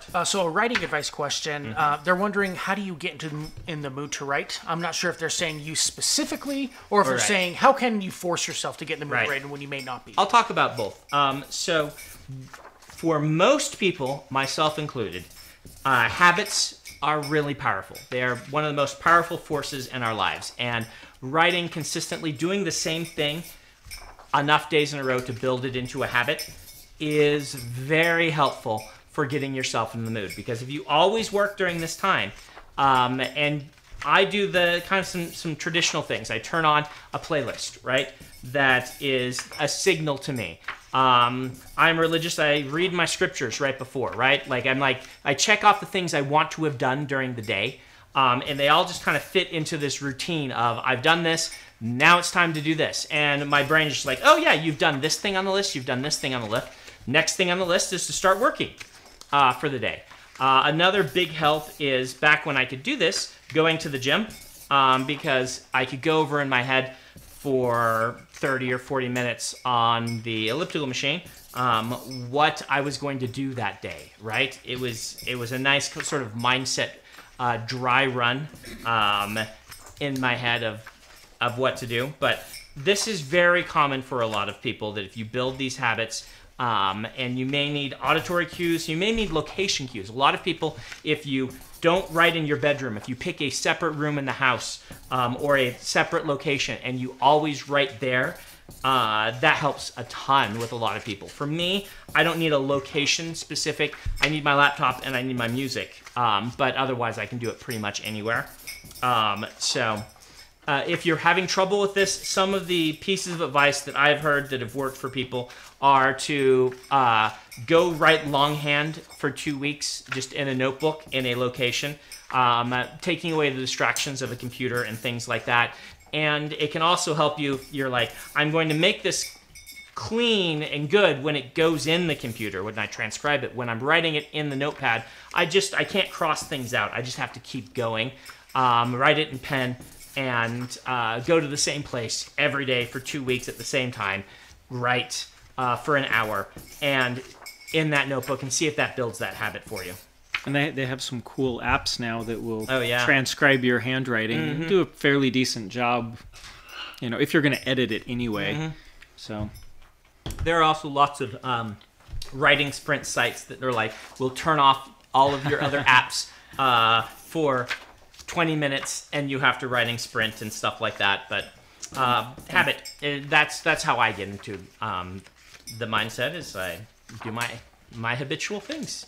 So a writing advice question. They're wondering, how do you get in the mood to write? I'm not sure if they're saying you specifically, or if they're saying, how can you force yourself to get in the mood to write when you may not be? I'll talk about both. So for most people, myself included, habits are really powerful. They are one of the most powerful forces in our lives. And writing consistently, doing the same thing enough days in a row to build it into a habit is very helpful for getting yourself in the mood. Because if you always work during this time, and I do the kind of some traditional things. I turn on a playlist, right? That is a signal to me. I'm religious. I read my scriptures right before, right? I check off the things I want to have done during the day. And they all just kind of fit into this routine of, I've done this, now it's time to do this. And my brain is just like, oh yeah, you've done this thing on the list, you've done this thing on the list. Next thing on the list is to start working for the day. Another big help is, back when I could do this, going to the gym, because I could go over in my head for 30 or 40 minutes on the elliptical machine what I was going to do that day, right? It was a nice sort of mindset dry run in my head of what to do. But this is very common for a lot of people, that if you build these habits, and you may need auditory cues, you may need location cues. A lot of people, if you don't write in your bedroom, if you pick a separate room in the house or a separate location and you always write there, that helps a ton with a lot of people. For me, I don't need a location specific. I need my laptop and I need my music, but otherwise I can do it pretty much anywhere. If you're having trouble with this, some of the pieces of advice that I've heard that have worked for people are to go write longhand for 2 weeks, just in a notebook, in a location, taking away the distractions of a computer and things like that. And it can also help you, you're like, I'm going to make this clean and good when it goes in the computer, when I transcribe it. When I'm writing it in the notepad, I can't cross things out. I just have to keep going, write it in pen, and go to the same place every day for 2 weeks at the same time, write for an hour, and in that notebook, and see if that builds that habit for you. And they have some cool apps now that will transcribe your handwriting and do a fairly decent job, if you're going to edit it anyway. So there are also lots of writing sprint sites that are like, will turn off all of your other apps for 20 minutes, and you have to writing sprint and stuff like that. But habit, that's how I get into the mindset, is I do my habitual things.